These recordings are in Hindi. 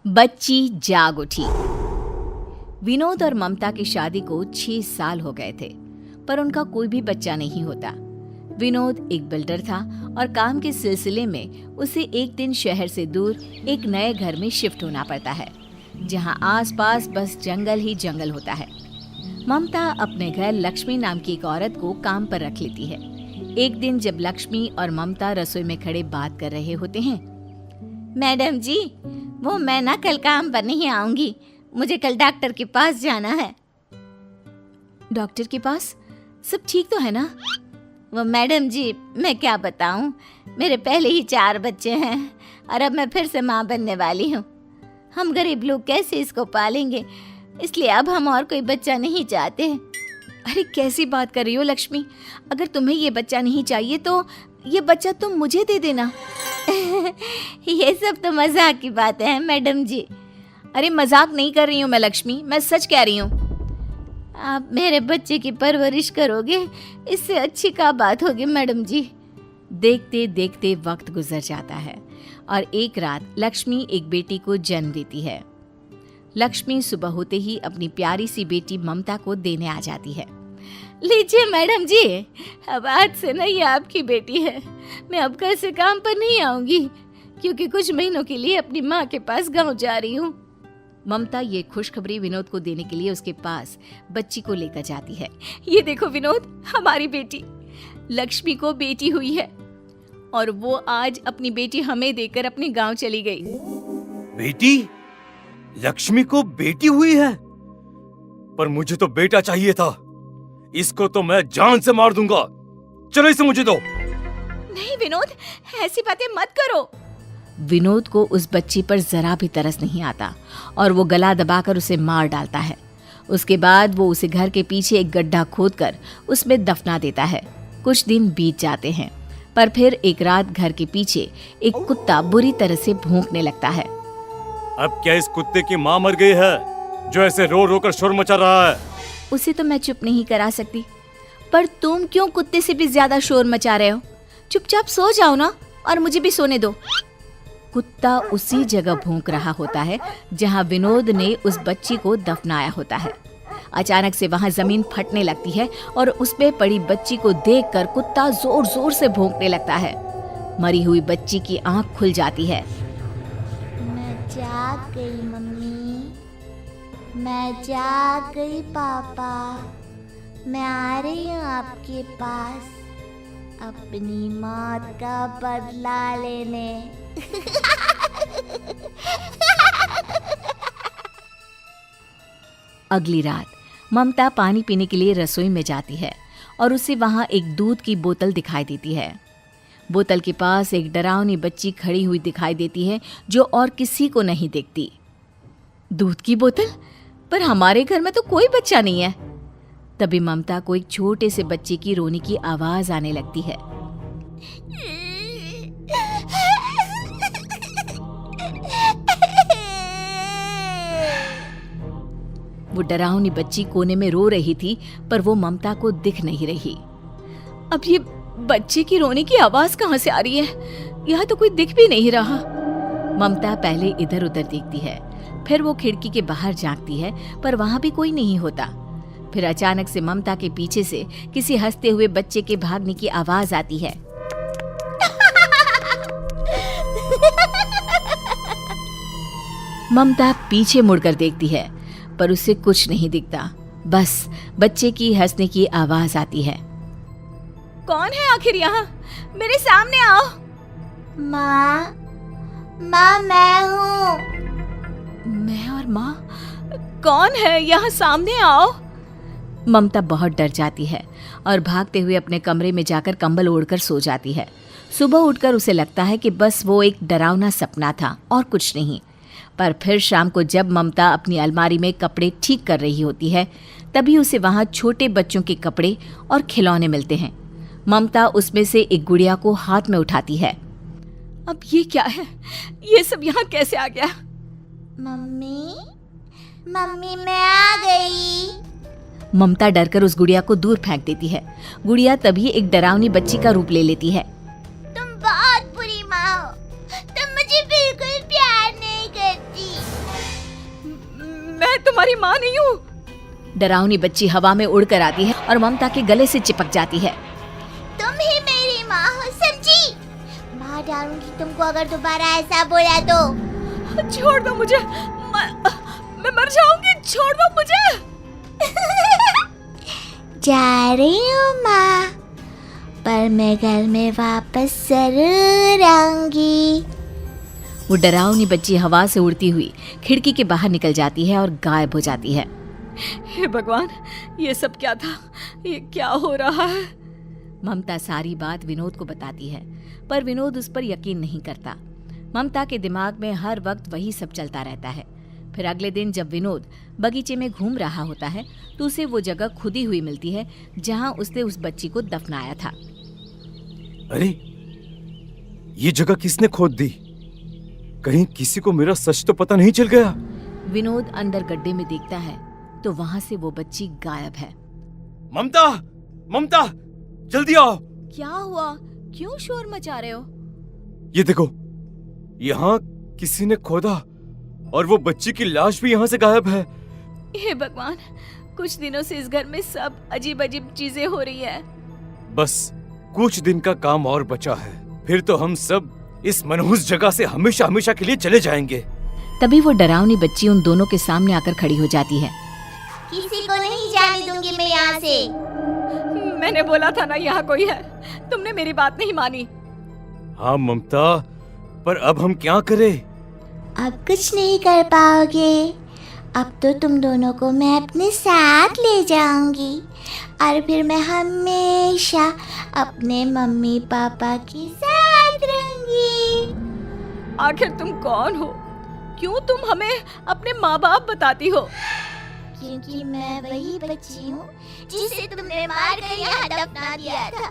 बच्ची जाग उठी। विनोद और ममता की शादी को 6 साल हो गए थे, पर उनका कोई भी बच्चा नहीं होता। विनोद एक बिल्डर था और काम के सिलसिले में उसे एक दिन शहर से दूर एक नए घर में शिफ्ट होना पड़ता है, जहां आसपास बस जंगल ही जंगल होता है। ममता अपने घर लक्ष्मी नाम की एक औरत को काम पर रख लेती है। एक दिन जब लक्ष्मी और ममता रसोई में खड़े बात कर रहे होते हैं, मैडम जी, वो मैं ना कल काम पर नहीं आऊंगी, मुझे कल डॉक्टर के पास जाना है। डॉक्टर के पास? सब ठीक तो है ना? वो मैडम जी, मैं क्या बताऊं, मेरे पहले ही 4 बच्चे हैं और अब मैं फिर से माँ बनने वाली हूँ। हम गरीब लोग कैसे इसको पालेंगे, इसलिए अब हम और कोई बच्चा नहीं चाहते। अरे कैसी बात कर रही हो लक्ष्मी, अगर तुम्हें ये बच्चा नहीं चाहिए तो ये बच्चा तुम मुझे दे देना। ये सब तो मजाक की बात है मैडम जी। अरे मजाक नहीं कर रही हूँ मैं लक्ष्मी, मैं सच कह रही हूँ। आप मेरे बच्चे की परवरिश करोगे, इससे अच्छी क्या बात होगी मैडम जी। देखते देखते वक्त गुजर जाता है और एक रात लक्ष्मी एक बेटी को जन्म देती है। लक्ष्मी सुबह होते ही अपनी प्यारी सी बेटी ममता को देने आ जाती है। लीजिए मैडम जी, अब आज से ना ये आपकी बेटी है। मैं अब घर से काम पर नहीं आऊंगी क्योंकि कुछ महीनों के लिए अपनी माँ के पास गांव जा रही हूँ। ममता ये खुशखबरी विनोद को देने के लिए उसके पास बच्ची को लेकर जाती है। ये देखो विनोद, हमारी बेटी लक्ष्मी को बेटी हुई है और वो आज अपनी बेटी हमें देकर अपने गांव चली गई। बेटी? लक्ष्मी को बेटी हुई है? पर मुझे तो बेटा चाहिए था। इसको तो मैं जान से मार दूंगा। चलो इसे मुझे दो। नहीं विनोद, ऐसी बातें मत करो। विनोद को उस बच्ची पर जरा भी तरस नहीं आता और वो गला दबाकर उसे मार डालता है। उसके बाद वो उसे घर के पीछे एक गड्ढा खोदकर उसमें दफना देता है। कुछ दिन बीत जाते हैं, पर फिर एक रात घर के पीछे एक कुत्ता बुरी तरह से भौंकने लगता है। अब क्या इस कुत्ते की माँ मर गई है जो ऐसे रो रो कर शोर मचा रहा है? उसे तो मैं चुप नहीं करा सकती, पर तुम क्यों कुत्ते से भी ज्यादा शोर मचा रहे हो? चुपचाप सो जाओ ना और मुझे भी सोने दो। कुत्ता उसी जगह भौंक रहा होता है जहां विनोद ने उस बच्ची को दफनाया होता है। अचानक से वहां जमीन फटने लगती है और उसमें पड़ी बच्ची को देखकर कुत्ता जोर जोर से भौंकने लगता है। मरी हुई बच्ची की आंख खुल जाती है। मैं जाग गई मम्मी, मैं जाग गई पापा, मैं आ रही हूँ आपके पास अपनी मौत का बदला लेने। अगली रात ममता पानी पीने के लिए रसोई में जाती है और उसे वहां एक दूध की बोतल दिखाई देती है। बोतल के पास एक डरावनी बच्ची खड़ी हुई दिखाई देती है जो और किसी को नहीं देखती। दूध की बोतल? पर हमारे घर में तो कोई बच्चा नहीं है। तभी ममता को एक छोटे से बच्चे की रोने की आवाज आने लगती है। वो डरावनी बच्ची कोने में रो रही थी, पर वो ममता को दिख नहीं रही। अब ये बच्चे की रोने की आवाज कहाँ से आ रही है? यहाँ तो कोई दिख भी नहीं रहा। ममता पहले इधर उधर देखती है, फिर वो खिड़की के बाहर झांकती है, पर वहां भी कोई नहीं होता। फिर अचानक से ममता के पीछे से किसी हंसते हुए बच्चे के भागने की आवाज आती है। ममता पीछे मुड़कर देखती है, पर उसे कुछ नहीं दिखता, बस बच्चे की हंसने की आवाज आती है। कौन है आखिर यहाँ? मेरे सामने आओ। माँ, मैं हूँ। मैं और माँ? कौन है? यहाँ सामने आओ। ममता बहुत डर जाती है और भागते हुए अपने कमरे में जाकर कंबल ओढ़कर सो जाती है। सुबह उठकर उसे लगता है कि बस वो एक डरावना सपना था और कुछ नहीं। पर फिर शाम को जब ममता अपनी अलमारी में कपड़े ठीक कर रही होती है, तभी उसे वहाँ छोटे बच्चों के कपड़े और खिलौने मिलते हैं। ममता उसमें से एक गुड़िया को हाथ में उठाती है। अब ये क्या है? ये सब यहाँ कैसे आ गया? मम्मी, मैं आ गई। ममता डरकर उस गुड़िया को दूर फेंक देती है। गुड़िया तभी एक डरावनी बच्ची का रूप ले लेती है। तुम बहुत बुरी माँ हो, तुम मुझे बिल्कुल प्यार नहीं करती। तुम्हारी माँ नहीं हूँ। डरावनी बच्ची हवा में उड़कर आती है और ममता के गले से चिपक जाती है। तुम ही मेरी माँ हो, समझी? मार डालूंगी तुमको अगर दोबारा ऐसा बोला तो। छोड़ दो मुझे, मैं मर जाऊंगी, छोड़ दो मुझे। जा रही हूँ माँ, पर मैं घर में वापस जरूर आऊंगी। वो डरावनी बच्ची हवा से उड़ती हुई खिड़की के बाहर निकल जाती है और गायब हो जाती है। हे भगवान, ये सब क्या था? ये क्या हो रहा है? ममता सारी बात विनोद को बताती है, पर विनोद उस पर यकीन नहीं करता। ममता के दिमाग में हर वक्त वही सब चलता रहता है। फिर अगले दिन जब विनोद बगीचे में घूम रहा होता है तो उसे वो जगह खुदी हुई मिलती है जहां उसने उस बच्ची को दफनाया था। अरे, ये जगह किसने खोद दी? कहीं किसी को मेरा सच तो पता नहीं चल गया? विनोद अंदर गड्ढे में देखता है तो वहां से वो बच्ची गायब है। ममता, ममता, जल्दी आओ। क्या हुआ? क्यों शोर मचा रहे हो? ये देखो, यहाँ किसी ने खोदा और वो बच्ची की लाश भी यहाँ से गायब है। हे भगवान, कुछ दिनों से इस घर में सब अजीब अजीब चीजें हो रही है। बस कुछ दिन का काम और बचा है, फिर तो हम सब इस मनहूस जगह से हमेशा हमेशा के लिए चले जाएंगे। तभी वो डरावनी बच्ची उन दोनों के सामने आकर खड़ी हो जाती है। किसी को नहीं जाने दूंगी मैं यहाँ से। मैंने बोला था ना यहाँ कोई है, तुमने मेरी बात नहीं मानी। हाँ ममता, पर अब हम क्या करें? अब कुछ नहीं कर पाओगे। अब तो तुम दोनों को मैं अपने साथ ले जाऊंगी और फिर मैं हमेशा अपने मम्मी पापा के साथ रहूंगी। आखिर तुम कौन हो? क्यों तुम हमें अपने माँ बाप बताती हो? क्योंकि मैं वही बच्ची हूँ जिसे तुमने मार कर यहाँ दफना दिया था।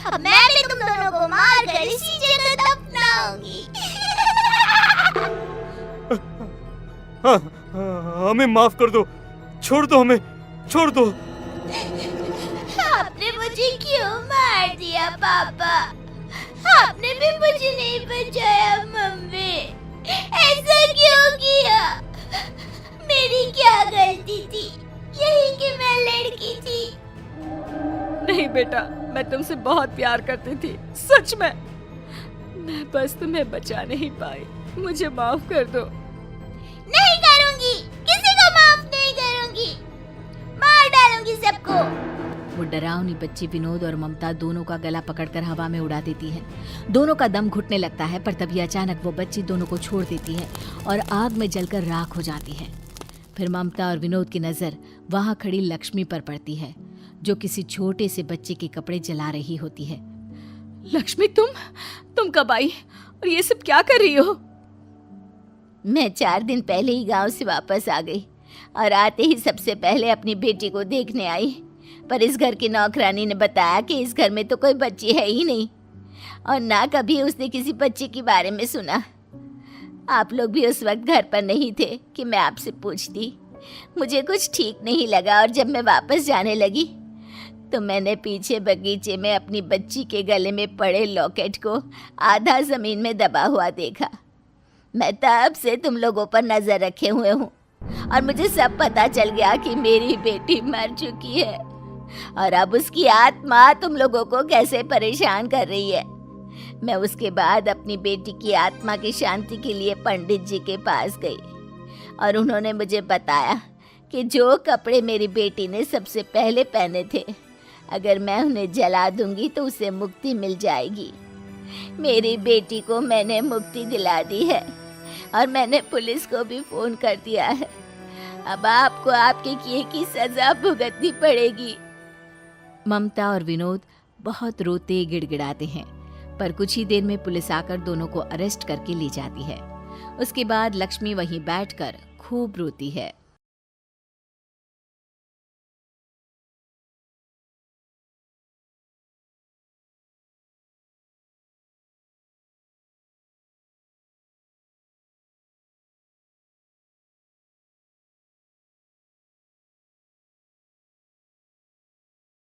अब मैं भी तुम दोनों को मार कर इसी जगह दफनाऊंगी। हमें माफ कर दो, छोड़ दो हमें, छोड़ दो। आपने मुझे क्यों मार दिया पापा? आपने भी मुझे नहीं बचाया मम्मी। ऐसा क्यों किया? मेरी क्या गलती थी? यही कि मैं लड़की थी। नहीं बेटा, मैं तुमसे बहुत प्यार करती थी, सच में। मैं बस तुम्हें बचा नहीं पाई, मुझे माफ कर दो। नहीं करूंगी, किसी को माफ नहीं करूंगी, मार डालूंगी सबको। वो डरावनी बच्ची विनोद और ममता दोनों का गला पकड़कर हवा में उड़ा देती है। दोनों का दम घुटने लगता है, पर तभी अचानक वो बच्ची दोनों को छोड़ देती है और आग में जलकर राख हो जाती है। फिर ममता और विनोद की नजर वहां खड़ी लक्ष्मी पर पड़ती है, जो किसी छोटे से बच्चे के कपड़े जला रही होती है। लक्ष्मी, तुम कब आई और ये सब क्या कर रही हो? मैं 4 दिन पहले ही गांव से वापस आ गई और आते ही सबसे पहले अपनी बेटी को देखने आई, पर इस घर की नौकरानी ने बताया कि इस घर में तो कोई बच्ची है ही नहीं और ना कभी उसने किसी बच्चे के बारे में सुना। आप लोग भी उस वक्त घर पर नहीं थे कि मैं आपसे पूछती। मुझे कुछ ठीक नहीं लगा और जब मैं वापस जाने लगी तो मैंने पीछे बगीचे में अपनी बच्ची के गले में पड़े लॉकेट को आधा ज़मीन में दबा हुआ देखा। मैं तब से तुम लोगों पर नज़र रखे हुए हूँ और मुझे सब पता चल गया कि मेरी बेटी मर चुकी है और अब उसकी आत्मा तुम लोगों को कैसे परेशान कर रही है। मैं उसके बाद अपनी बेटी की आत्मा की शांति के लिए पंडित जी के पास गई और उन्होंने मुझे बताया कि जो कपड़े मेरी बेटी ने सबसे पहले पहने थे, अगर मैं उन्हें जला दूंगी तो उसे मुक्ति मिल जाएगी। मेरी बेटी को मैंने मुक्ति दिला दी है और मैंने पुलिस को भी फ़ोन कर दिया है। अब आपको आपके किए की सज़ा भुगतनी पड़ेगी। ममता और विनोद बहुत रोते गिड़गिड़ाते हैं, पर कुछ ही देर में पुलिस आकर दोनों को अरेस्ट करके ले जाती है। उसके बाद लक्ष्मी वहीं बैठकर खूब रोती है।